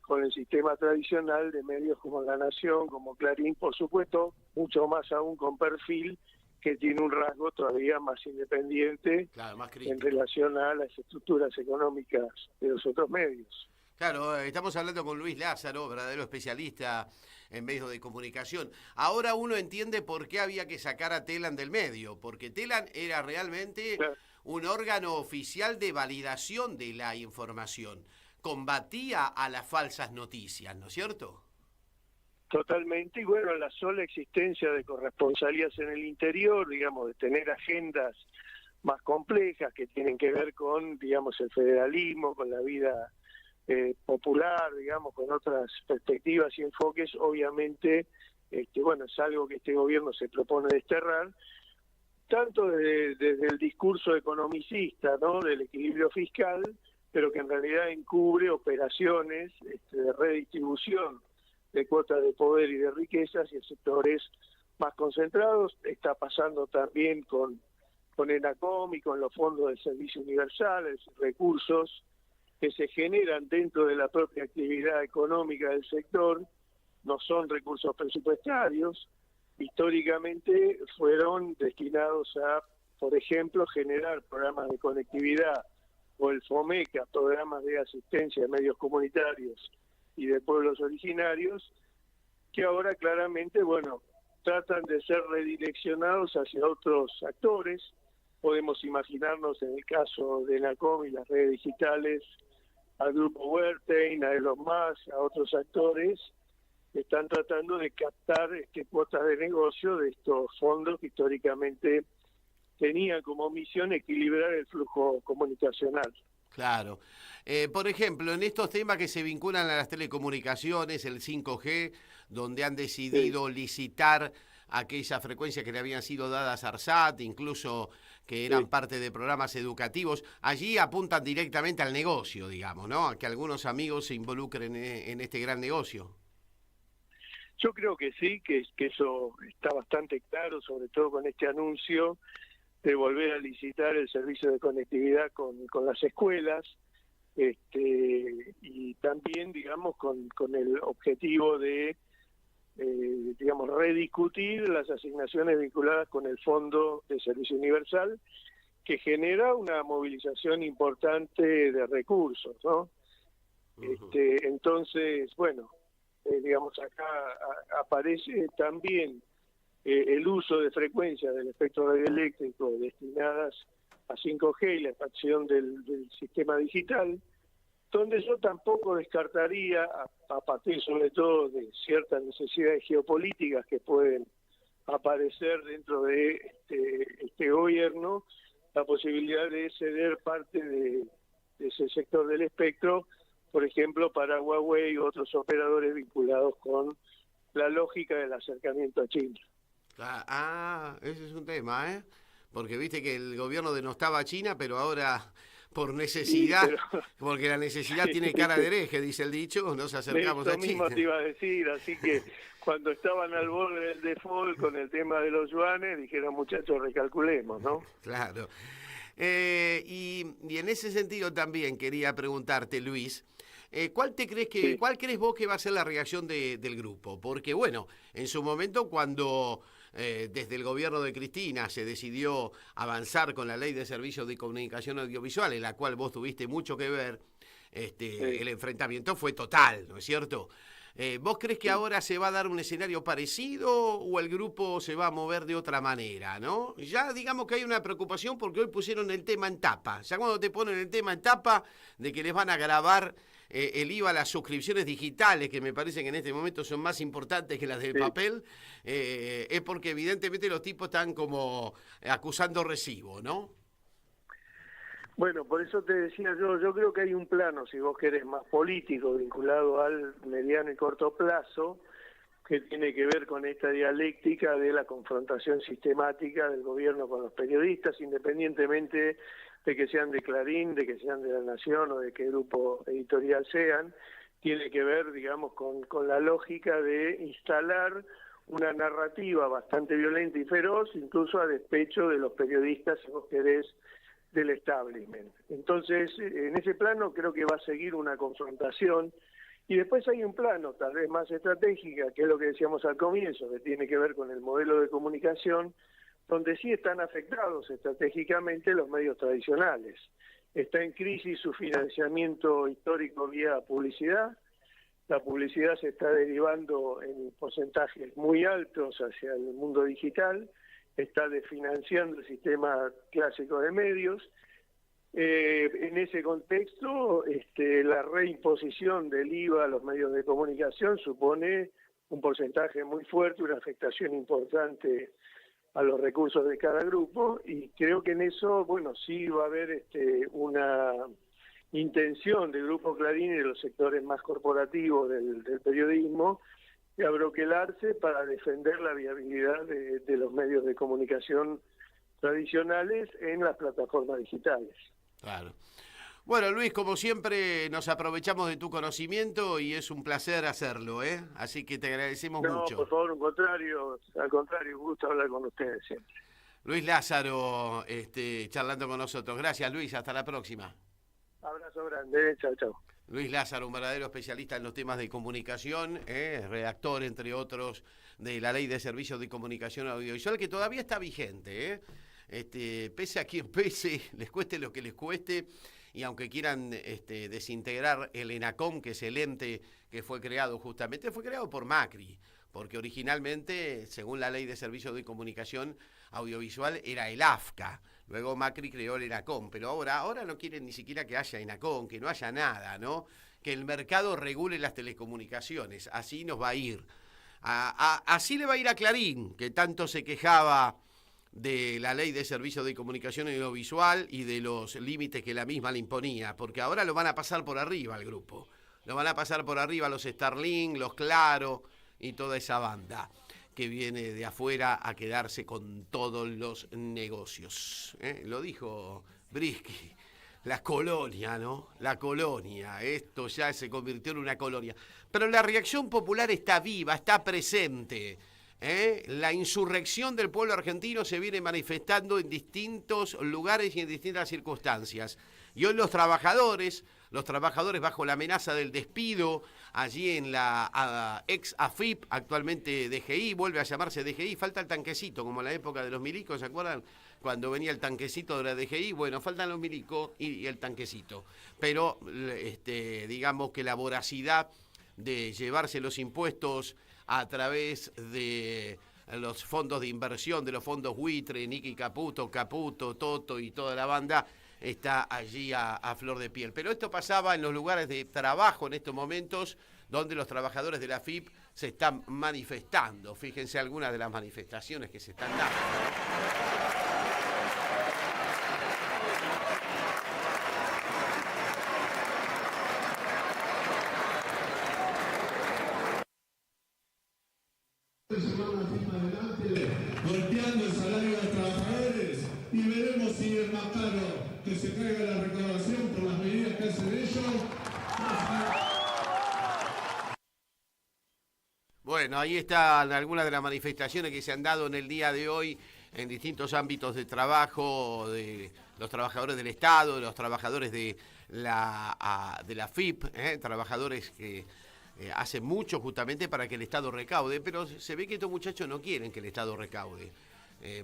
con el sistema tradicional de medios como La Nación, como Clarín, por supuesto, mucho más aún con Perfil, que tiene un rasgo todavía más independiente, claro, más en relación a las estructuras económicas de los otros medios. Claro, estamos hablando con Luis Lázaro, verdadero especialista en medios de comunicación. Ahora uno entiende por qué había que sacar a Telan del medio, porque Telan era realmente un órgano oficial de validación de la información. Combatía a las falsas noticias, ¿no es cierto? Totalmente, y bueno, la sola existencia de corresponsalías en el interior, digamos, de tener agendas más complejas que tienen que ver con, digamos, el federalismo, con la vida popular, digamos, con otras perspectivas y enfoques, obviamente, bueno, es algo que este gobierno se propone desterrar, tanto desde el discurso economicista, ¿no?, del equilibrio fiscal, pero que en realidad encubre operaciones de redistribución de cuotas de poder y de riquezas y en sectores más concentrados. Está pasando también con ENACOM y con los fondos de servicio universal, es decir, recursos que se generan dentro de la propia actividad económica del sector, no son recursos presupuestarios, históricamente fueron destinados a, por ejemplo, generar programas de conectividad o el FOMECA, programas de asistencia de medios comunitarios y de pueblos originarios, que ahora claramente, bueno, tratan de ser redireccionados hacia otros actores. Podemos imaginarnos en el caso de ENACOM y las redes digitales, al grupo Wertheim, a Elon Musk, a otros actores que están tratando de captar cuotas de negocio de estos fondos que históricamente tenía como misión equilibrar el flujo comunicacional. Claro. Por ejemplo, en estos temas que se vinculan a las telecomunicaciones, el 5G, donde han decidido licitar aquellas frecuencias que le habían sido dadas a ARSAT, incluso que eran parte de programas educativos, allí apuntan directamente al negocio, digamos, ¿no? A que algunos amigos se involucren en este gran negocio. Yo creo que sí, que eso está bastante claro, sobre todo con este anuncio de volver a licitar el servicio de conectividad con las escuelas, y también, digamos, con el objetivo de, digamos, rediscutir las asignaciones vinculadas con el Fondo de Servicio Universal, que genera una movilización importante de recursos, ¿no? Entonces, bueno, digamos, acá aparece también el uso de frecuencias del espectro radioeléctrico destinadas a 5G y la expansión del sistema digital, donde yo tampoco descartaría, a partir sobre todo de ciertas necesidades geopolíticas que pueden aparecer dentro de este gobierno, la posibilidad de ceder parte de ese sector del espectro, por ejemplo, para Huawei u otros operadores vinculados con la lógica del acercamiento a China. Ese es un tema, ¿eh? Porque viste que el gobierno denostaba a China, pero ahora por necesidad, porque la necesidad tiene cara de hereje, dice el dicho, nos acercamos a China. Eso mismo te iba a decir, así que cuando estaban al borde del default con el tema de los yuanes, dijeron, muchachos, recalculemos, ¿no? Claro. Y en ese sentido también quería preguntarte, Luis, ¿cuál crees vos que va a ser la reacción del grupo? Porque, bueno, en su momento cuando desde el gobierno de Cristina se decidió avanzar con la Ley de Servicios de Comunicación Audiovisual, en la cual vos tuviste mucho que ver, el enfrentamiento fue total, ¿no es cierto? ¿Vos crees que ahora se va a dar un escenario parecido o el grupo se va a mover de otra manera, no? Ya digamos que hay una preocupación porque hoy pusieron el tema en tapa. Ya cuando te ponen el tema en tapa de que les van a grabar el IVA a las suscripciones digitales, que me parece que en este momento son más importantes que las del papel, es porque evidentemente los tipos están como acusando recibo, ¿no? Bueno, por eso te decía yo creo que hay un plano, si vos querés, más político, vinculado al mediano y corto plazo, que tiene que ver con esta dialéctica de la confrontación sistemática del gobierno con los periodistas, independientemente de que sean de Clarín, de que sean de La Nación o de qué grupo editorial sean, tiene que ver, digamos, con la lógica de instalar una narrativa bastante violenta y feroz, incluso a despecho de los periodistas, si vos querés, del establishment. Entonces, en ese plano creo que va a seguir una confrontación, y después hay un plano tal vez más estratégica, que es lo que decíamos al comienzo, que tiene que ver con el modelo de comunicación, donde sí están afectados estratégicamente los medios tradicionales. Está en crisis su financiamiento histórico vía publicidad. La publicidad se está derivando en porcentajes muy altos hacia el mundo digital, está desfinanciando el sistema clásico de medios. En ese contexto, la reimposición del IVA a los medios de comunicación supone un porcentaje muy fuerte, una afectación importante a los recursos de cada grupo, y creo que en eso, bueno, sí va a haber una intención del Grupo Clarín y de los sectores más corporativos del periodismo de abroquelarse para defender la viabilidad de los medios de comunicación tradicionales en las plataformas digitales. Claro. Bueno, Luis, como siempre, nos aprovechamos de tu conocimiento y es un placer hacerlo, ¿eh? Así que te agradecemos mucho. No, por favor, al contrario, un gusto hablar con ustedes siempre. Luis Lázaro, charlando con nosotros. Gracias, Luis, hasta la próxima. Abrazo grande, chao, chao. Luis Lázaro, un verdadero especialista en los temas de comunicación, redactor, entre otros, de la Ley de Servicios de Comunicación Audiovisual, que todavía está vigente, pese a quien pese, les cueste lo que les cueste, y aunque quieran desintegrar el ENACOM, que es el ente que fue creado justamente, fue creado por Macri, porque originalmente, según la Ley de Servicios de Comunicación Audiovisual, era el AFCA. Luego Macri creó el ENACOM, pero ahora no quieren ni siquiera que haya ENACOM, que no haya nada, ¿no? Que el mercado regule las telecomunicaciones, así nos va a ir. Así le va a ir a Clarín, que tanto se quejaba de la ley de servicios de comunicación audiovisual y de los límites que la misma le imponía, porque ahora lo van a pasar por arriba al grupo, lo van a pasar por arriba los Starlink, los Claro y toda esa banda que viene de afuera a quedarse con todos los negocios. Lo dijo Brisky, la colonia, ¿no? La colonia, esto ya se convirtió en una colonia. Pero la reacción popular está viva, está presente. La insurrección del pueblo argentino se viene manifestando en distintos lugares y en distintas circunstancias. Y hoy los trabajadores bajo la amenaza del despido, allí en la ex AFIP, actualmente DGI, vuelve a llamarse DGI, falta el tanquecito, como en la época de los milicos, ¿se acuerdan? Cuando venía el tanquecito de la DGI, bueno, faltan los milicos y el tanquecito. Pero digamos que la voracidad de llevarse los impuestos a través de los fondos de inversión, de los fondos buitre, Nicky Caputo, Toto y toda la banda, está allí a flor de piel. Pero esto pasaba en los lugares de trabajo en estos momentos, donde los trabajadores de la AFIP se están manifestando. Fíjense algunas de las manifestaciones que se están dando. Golpeando el salario de los trabajadores y veremos si es más caro que se caiga la recaudación por las medidas que hacen ellos. Bueno, ahí están algunas de las manifestaciones que se han dado en el día de hoy en distintos ámbitos de trabajo de los trabajadores del Estado, de los trabajadores de la FIP, trabajadores que hacen mucho justamente para que el Estado recaude, pero se ve que estos muchachos no quieren que el Estado recaude.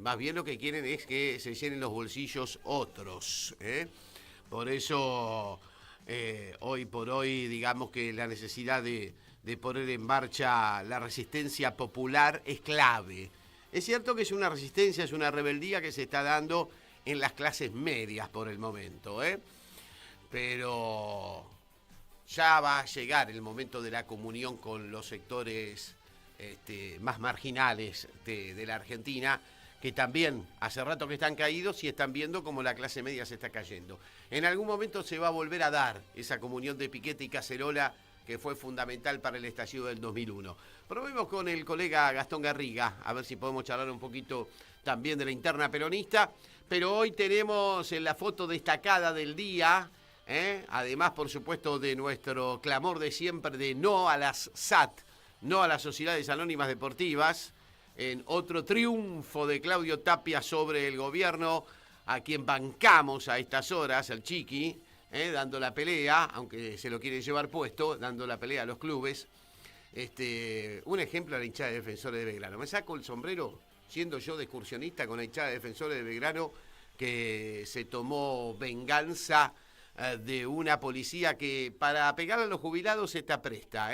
Más bien lo que quieren es que se llenen los bolsillos otros. Por eso, hoy por hoy, digamos que la necesidad de poner en marcha la resistencia popular es clave. Es cierto que es una resistencia, es una rebeldía que se está dando en las clases medias por el momento, pero ya va a llegar el momento de la comunión con los sectores más marginales de la Argentina, que también hace rato que están caídos y están viendo cómo la clase media se está cayendo. En algún momento se va a volver a dar esa comunión de Piquete y Cacerola que fue fundamental para el estallido del 2001. Probemos con el colega Gastón Garriga, a ver si podemos charlar un poquito también de la interna peronista, pero hoy tenemos en la foto destacada del día, además, por supuesto, de nuestro clamor de siempre de no a las SAT, no a las Sociedades Anónimas Deportivas, en otro triunfo de Claudio Tapia sobre el gobierno, a quien bancamos a estas horas, al Chiqui, dando la pelea, aunque se lo quiere llevar puesto, dando la pelea a los clubes. Un ejemplo a la hinchada de Defensores de Belgrano. Me saco el sombrero, siendo yo de excursionista con la hinchada de Defensores de Belgrano, que se tomó venganza de una policía que para pegar a los jubilados está presta,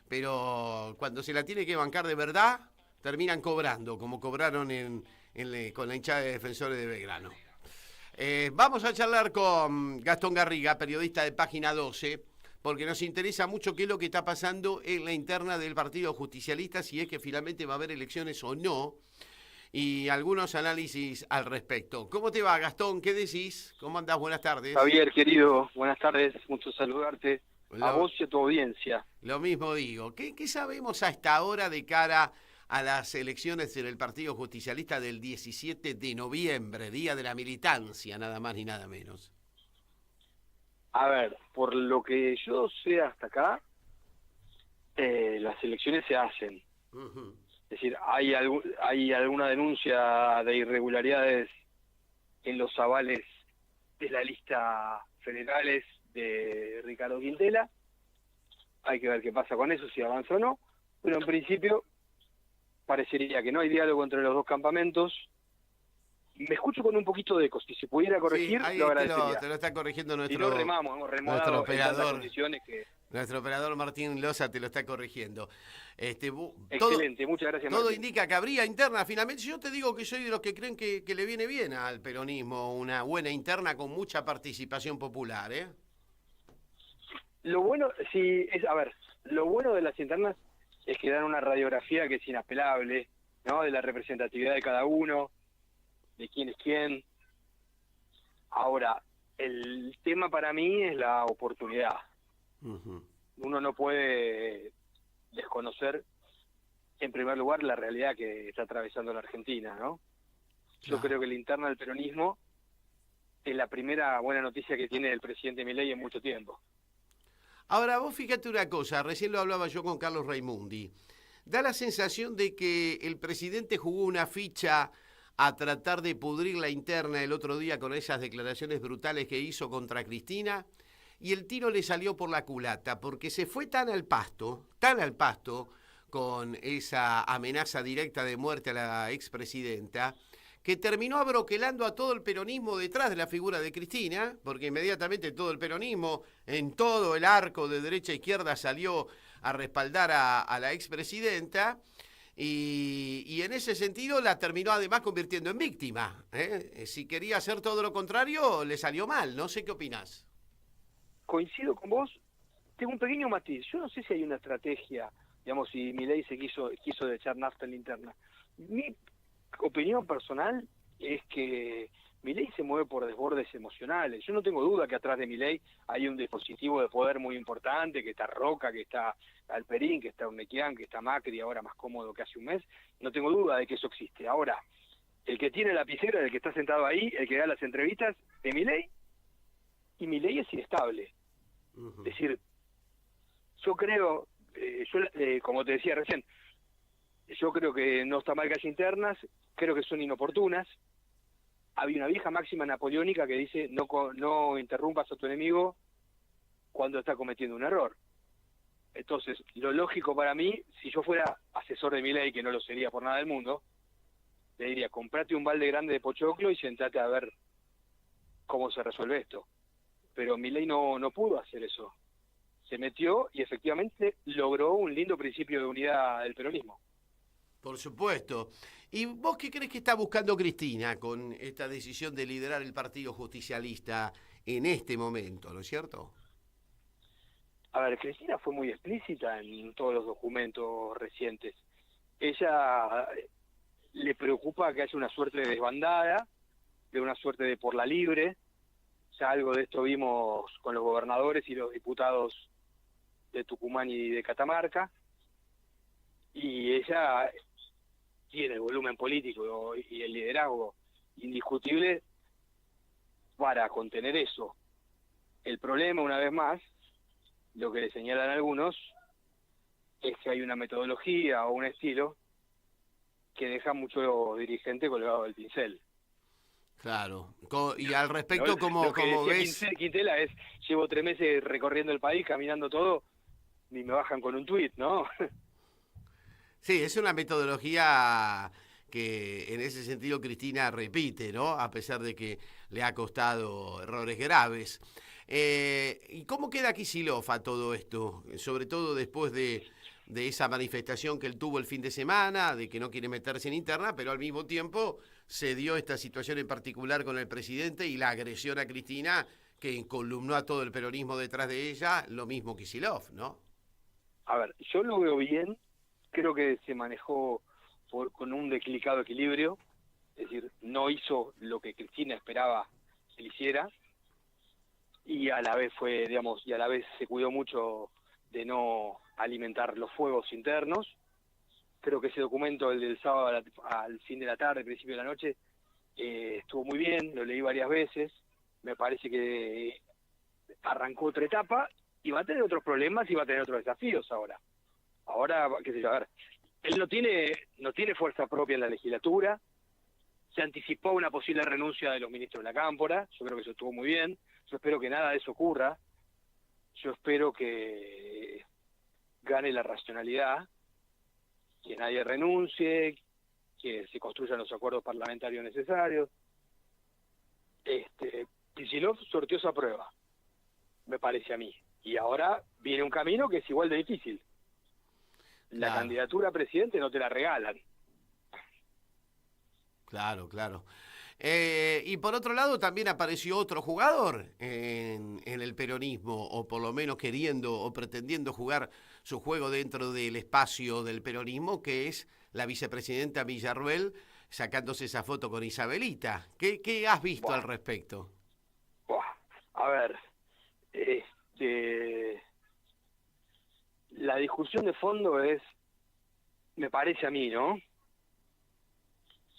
pero cuando se la tiene que bancar de verdad, terminan cobrando, como cobraron con la hinchada de Defensores de Belgrano. Vamos a charlar con Gastón Garriga, periodista de Página 12, porque nos interesa mucho qué es lo que está pasando en la interna del Partido Justicialista, si es que finalmente va a haber elecciones o no, y algunos análisis al respecto. ¿Cómo te va, Gastón? ¿Qué decís? ¿Cómo andás? Buenas tardes. Javier, querido, buenas tardes, mucho saludarte a vos y a tu audiencia. Lo mismo digo. ¿Qué sabemos a esta hora de cara a las elecciones en el Partido Justicialista del 17 de noviembre, Día de la Militancia, nada más ni nada menos? A ver, por lo que yo sé hasta acá, las elecciones se hacen. Uh-huh. Es decir, hay alguna denuncia de irregularidades en los avales de la lista federales de Ricardo Quintela. Hay que ver qué pasa con eso, si avanza o no. Pero en principio parecería que no hay diálogo entre los dos campamentos. Me escucho con un poquito de eco. Si se pudiera corregir, sí, ahí lo agradecería. te lo está corrigiendo nuestro, y no remamos, hemos remodado nuestro operador. Condiciones que... Nuestro operador Martín Loza te lo está corrigiendo. Excelente, muchas gracias, Todo Martín. indica que habría interna finalmente. Yo te digo que soy de los que creen que le viene bien al peronismo una buena interna con mucha participación popular, Lo bueno, lo bueno de las internas es que dan una radiografía que es inapelable, ¿no? De la representatividad de cada uno, de quién es quién. Ahora, el tema para mí es la oportunidad. Uno no puede desconocer, en primer lugar, la realidad que está atravesando la Argentina, ¿no? Yo creo que la interna del peronismo es la primera buena noticia que tiene el presidente Milei en mucho tiempo. Ahora, vos fíjate una cosa, recién lo hablaba yo con Carlos Raimundi. Da la sensación de que el presidente jugó una ficha a tratar de pudrir la interna el otro día con esas declaraciones brutales que hizo contra Cristina, y el tiro le salió por la culata, porque se fue tan al pasto, con esa amenaza directa de muerte a la expresidenta, que terminó abroquelando a todo el peronismo detrás de la figura de Cristina, porque inmediatamente todo el peronismo, en todo el arco de derecha a izquierda, salió a respaldar a la expresidenta, y en ese sentido la terminó además convirtiendo en víctima. Si quería hacer todo lo contrario, le salió mal. No sé qué opinás. Coincido con vos. Tengo un pequeño matiz. Yo no sé si hay una estrategia, digamos, si Milei se quiso echar nafta en la interna. Mi opinión personal es que Milei se mueve por desbordes emocionales. Yo no tengo duda que atrás de Milei hay un dispositivo de poder muy importante, que está Roca, que está Alperín, que está Urnequian, que está Macri, ahora más cómodo que hace un mes. No tengo duda de que eso existe. Ahora, el que tiene la lapicera, el que está sentado ahí, el que da las entrevistas, de Milei, y Milei es inestable. Es decir, yo creo, como te decía recién, yo creo que no está mal que haya internas, creo que son inoportunas. Había una vieja máxima napoleónica que dice no interrumpas a tu enemigo cuando está cometiendo un error. Entonces, lo lógico para mí, si yo fuera asesor de Milei, que no lo sería por nada del mundo, le diría, comprate un balde grande de pochoclo y sentate a ver cómo se resuelve esto. Pero Milei no pudo hacer eso. Se metió y efectivamente logró un lindo principio de unidad del peronismo. Por supuesto. ¿Y vos qué crees que está buscando Cristina con esta decisión de liderar el Partido Justicialista en este momento, ¿no es cierto? A ver, Cristina fue muy explícita en todos los documentos recientes. Ella le preocupa que haya una suerte de desbandada, de una suerte de por la libre. Ya algo de esto vimos con los gobernadores y los diputados de Tucumán y de Catamarca. Y ella tiene el volumen político y el liderazgo indiscutible para contener eso. El problema, una vez más, lo que le señalan algunos, es que hay una metodología o un estilo que deja mucho dirigente colgado del pincel. Claro. Y al respecto, como ves... Quintela es, llevo 3 meses recorriendo el país, caminando todo, y me bajan con un tuit, ¿no? Sí, es una metodología que en ese sentido Cristina repite, ¿no? A pesar de que le ha costado errores graves. ¿Y cómo queda Kicillof a todo esto? Sobre todo después de esa manifestación que él tuvo el fin de semana, de que no quiere meterse en interna, pero al mismo tiempo se dio esta situación en particular con el presidente y la agresión a Cristina, que encolumnó a todo el peronismo detrás de ella, lo mismo Kicillof, ¿no? A ver, yo lo veo bien. Creo que se manejó con un delicado equilibrio, es decir, no hizo lo que Cristina esperaba que hiciera, y a la vez se cuidó mucho de no alimentar los fuegos internos. Creo que ese documento, el del sábado al fin de la tarde, principio de la noche, estuvo muy bien, lo leí varias veces, me parece que arrancó otra etapa y va a tener otros problemas y va a tener otros desafíos ahora. Ahora, qué sé yo, a ver, él no tiene fuerza propia en la legislatura, se anticipó una posible renuncia de los ministros de la Cámpora, yo creo que eso estuvo muy bien, yo espero que nada de eso ocurra, yo espero que gane la racionalidad, que nadie renuncie, que se construyan los acuerdos parlamentarios necesarios. Kicillof sorteó esa prueba, me parece a mí, y ahora viene un camino que es igual de difícil. La candidatura a presidente no te la regalan. Claro. Y por otro lado también apareció otro jugador en el peronismo, o por lo menos queriendo o pretendiendo jugar su juego dentro del espacio del peronismo, que es la vicepresidenta Villarruel, sacándose esa foto con Isabelita. ¿Qué has visto al respecto? A ver, la discusión de fondo es, me parece a mí, ¿no?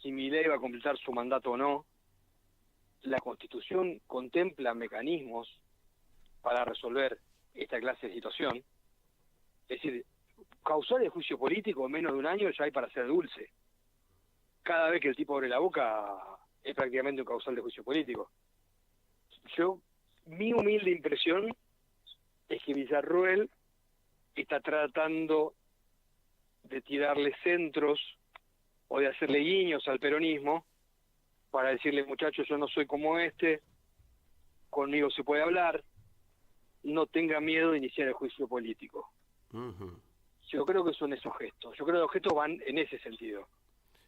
Si Milei va a completar su mandato o no. La Constitución contempla mecanismos para resolver esta clase de situación. Es decir, causal de juicio político en menos de un año ya hay para ser dulce. Cada vez que el tipo abre la boca es prácticamente un causal de juicio político. Mi humilde impresión es que Villarruel está tratando de tirarle centros o de hacerle guiños al peronismo para decirle, muchachos, yo no soy como conmigo se puede hablar, no tenga miedo de iniciar el juicio político. Yo creo que son esos gestos. Yo creo que los gestos van en ese sentido.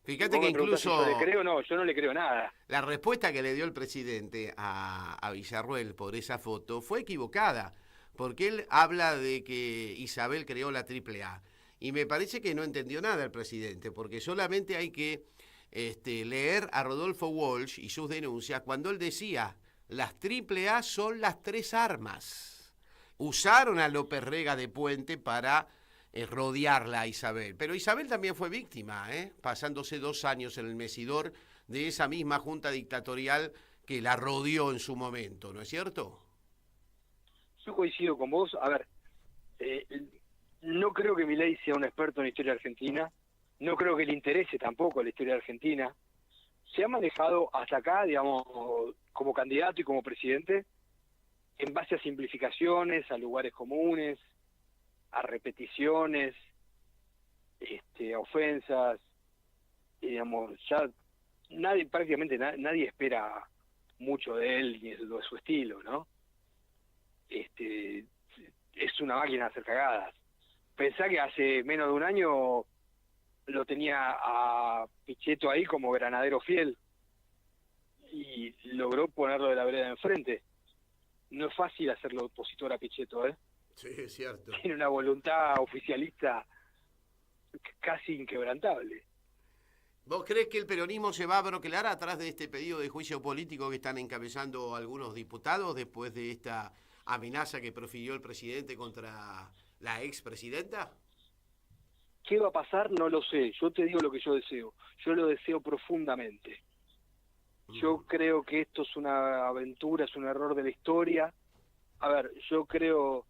Fíjate que incluso... Si yo le creo, no, yo no le creo nada. La respuesta que le dio el presidente a Villarruel por esa foto fue equivocada, porque él habla de que Isabel creó la AAA. Y me parece que no entendió nada el presidente, porque solamente hay que leer a Rodolfo Walsh y sus denuncias cuando él decía, las AAA son las 3 armas. Usaron a López Rega de puente para rodearla a Isabel. Pero Isabel también fue víctima, pasándose 2 años en el mecedor de esa misma junta dictatorial que la rodeó en su momento, ¿no es cierto? Yo coincido con vos. A ver, no creo que Milei sea un experto en la historia argentina, no creo que le interese tampoco la historia argentina. Se ha manejado hasta acá, digamos, como candidato y como presidente, en base a simplificaciones, a lugares comunes, a repeticiones, a ofensas, digamos, ya prácticamente nadie espera mucho de él ni de su estilo, ¿no? Es una máquina de hacer cagadas. Pensá que hace menos de un año lo tenía a Pichetto ahí como granadero fiel y logró ponerlo de la vereda de enfrente. No es fácil hacerlo opositor a Pichetto, ¿eh? Sí, es cierto. Tiene una voluntad oficialista casi inquebrantable. ¿Vos crees que el peronismo se va a broquelar atrás de este pedido de juicio político que están encabezando algunos diputados después de esta amenaza que profirió el presidente contra la expresidenta? ¿Qué va a pasar? No lo sé. Yo te digo lo que yo deseo. Yo lo deseo profundamente. Yo creo que esto es una aventura, es un error de la historia. A ver, yo creo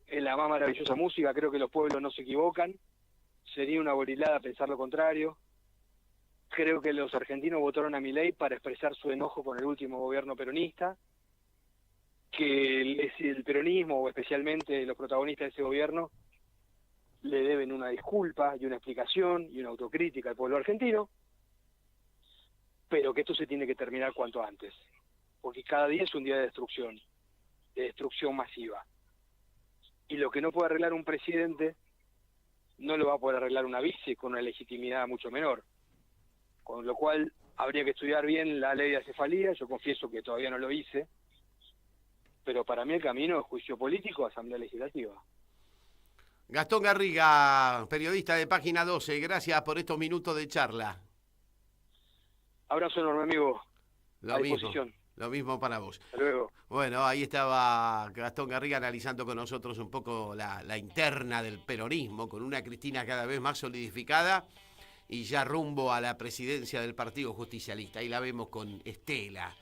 en la más maravillosa música, creo que los pueblos no se equivocan. Sería una borilada pensar lo contrario. Creo que los argentinos votaron a Milei para expresar su enojo con el último gobierno peronista, que el peronismo, o especialmente los protagonistas de ese gobierno, le deben una disculpa y una explicación y una autocrítica al pueblo argentino, pero que esto se tiene que terminar cuanto antes, porque cada día es un día de destrucción masiva. Y lo que no puede arreglar un presidente, no lo va a poder arreglar una vice con una legitimidad mucho menor. Con lo cual habría que estudiar bien la ley de acefalía. Yo confieso que todavía no lo hice, pero para mí el camino es juicio político, asamblea legislativa. Gastón Garriga, periodista de Página 12, gracias por estos minutos de charla. Abrazo enorme, amigo. Lo mismo para vos. Hasta luego. Bueno, ahí estaba Gastón Garriga analizando con nosotros un poco la interna del peronismo, con una Cristina cada vez más solidificada y ya rumbo a la presidencia del Partido Justicialista. Ahí la vemos con Estela,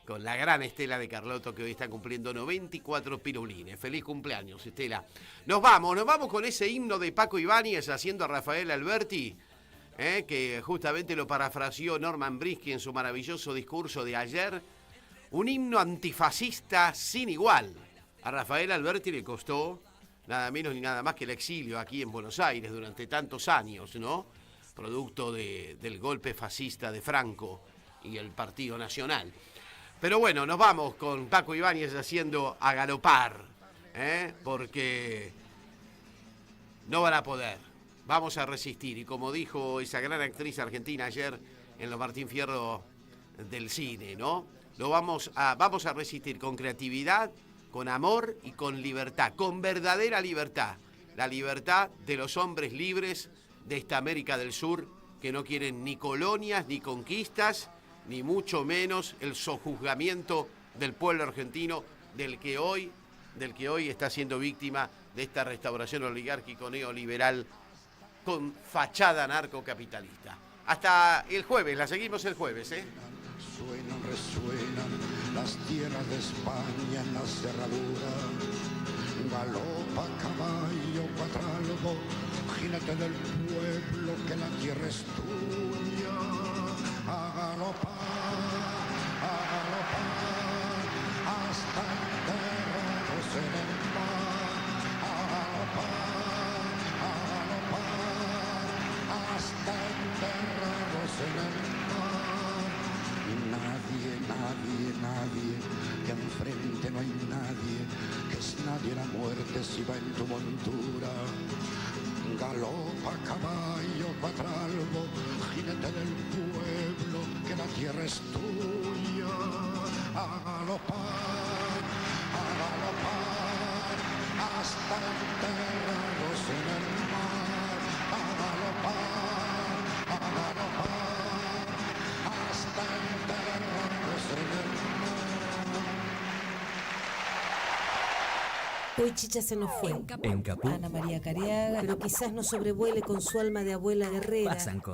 con la gran Estela de Carlotto, que hoy está cumpliendo 94 pirulines. Feliz cumpleaños, Estela. Nos vamos con ese himno de Paco Ibáñez haciendo a Rafael Alberti, que justamente lo parafraseó Norman Brisky en su maravilloso discurso de ayer. Un himno antifascista sin igual. A Rafael Alberti le costó nada menos ni nada más que el exilio aquí en Buenos Aires durante tantos años, ¿no? Producto del golpe fascista de Franco y el Partido Nacional. Pero bueno, nos vamos con Paco Ibáñez haciendo a galopar, porque no van a poder. Vamos a resistir. Y como dijo esa gran actriz argentina ayer en los Martín Fierro del cine, ¿no? Vamos a resistir con creatividad, con amor y con libertad, con verdadera libertad. La libertad de los hombres libres de esta América del Sur que no quieren ni colonias, ni conquistas, ni mucho menos el sojuzgamiento del pueblo argentino, del que hoy está siendo víctima de esta restauración oligárquico neoliberal con fachada narcocapitalista. Hasta el jueves, la seguimos el jueves, ¿eh? Suenan, resuenan las tierras de España en la cerradura. Galopa caballo, cuatralbo, jinete del pueblo, que la tierra es tuya. A galopar, hasta enterrados en el mar. A galopar, hasta enterrados en el mar. Nadie, que enfrente no hay nadie, que es nadie la muerte si va en tu montura. Galopa caballo, cuatralbo, jinete del pueblo, que la tierra es tuya. A galopar, hasta enterrados en el mar. A galopar, hasta enterrados en el mar. Hoy Chicha se nos fue. En Caput Ana María Cariaga, pero quizás nos sobrevuele con su alma de abuela guerrera. pasan cosas.